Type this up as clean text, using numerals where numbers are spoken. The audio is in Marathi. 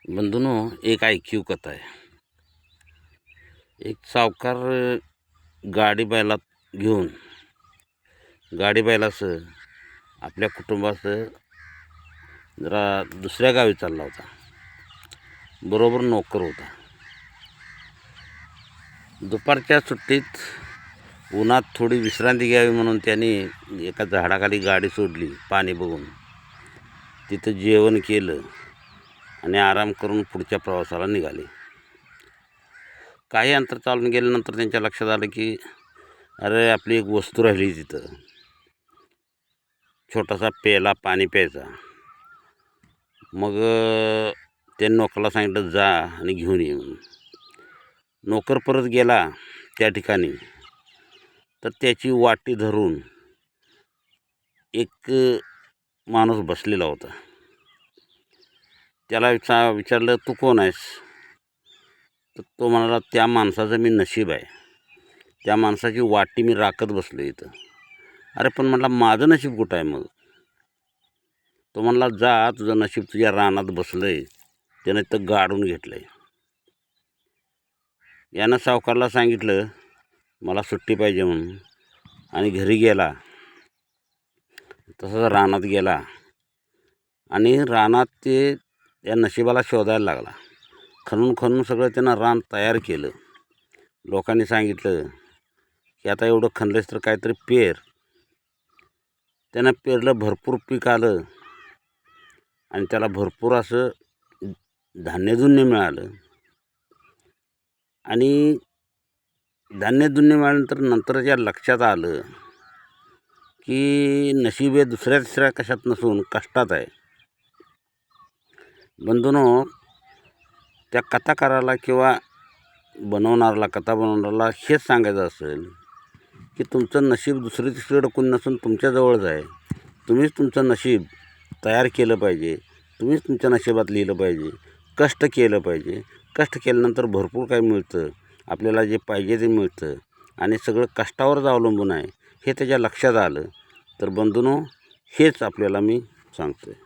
बंधूनो, एक ऐकीव कथा आहे. एक सावकार गाडी बैलात घेऊन गाडी बैलासह आपल्या कुटुंबासह जरा दुसऱ्या गावी चालला होता. बरोबर नोकर होता. दुपारच्या सुट्टीत उन्हात थोडी विश्रांती घ्यावी म्हणून त्यांनी एका झाडाखाली गाडी सोडली. पाणी बघून तिथं जेवण केलं आणि आराम करून पुढच्या प्रवासाला निघाले. काही अंतर चालून गेल्यानंतर त्यांच्या लक्षात आलं की अरे, आपली एक वस्तू राहिली तिथं, छोटासा प्याला, पाणी प्यायचा. मग त्यांनी नोकरला सांगितलं, जा आणि घेऊन ये म्हणून. नोकर परत गेला त्या ठिकाणी, तर त्याची वाटी धरून एक माणूस बसलेला होता. त्याला विचारलं, तू कोण आहेस? तर तो म्हणाला, त्या माणसाचं मी नशीब आहे, त्या माणसाची वाटी मी राखत बसलो इथं. अरे पण म्हटला, माझं नशीब कुठं आहे मग? तो म्हणला, जा, तुझं नशीब तुझ्या रानात बसलं आहे, त्यानं इथं गाडून घेतलं आहे. यानं सावकारला सांगितलं मला सुट्टी पाहिजे म्हणून, आणि घरी गेला. तसंच रानात गेला आणि रानात ते या नशिबाला शोधायला लागला. खणून खणून सगळं त्यानं रान तयार केलं. लोकांनी सांगितलं की आता एवढं खणलंस तर काहीतरी पेर. त्यानं पेरलं, भरपूर पीक आलं आणि त्याला भरपूर असं धान्यधुन्य मिळालं. आणि धान्यधुन्य मिळाल्यानंतर नंतर या लक्षात आलं की नशीब हे दुसऱ्या तिसऱ्या कशात नसून कष्टात आहे. बंधूनो, त्या कथाकाराला किंवा कथा बनवणाराला हेच सांगायचं असेल की तुमचं नशीब दुसरी तिसरीकडे कोणी नसून तुमच्याजवळच आहे. तुम्हीच तुमचं नशीब तयार केलं पाहिजे, तुम्हीच तुमच्या नशिबात लिहिलं पाहिजे. कष्ट केलं पाहिजे. कष्ट केल्यानंतर भरपूर काही मिळतं, आपल्याला जे पाहिजे ते मिळतं आणि सगळं कष्टावरच अवलंबून आहे. हे त्याच्या लक्षात आलं. तर बंधूनो, हेच आपल्याला मी सांगतो आहे.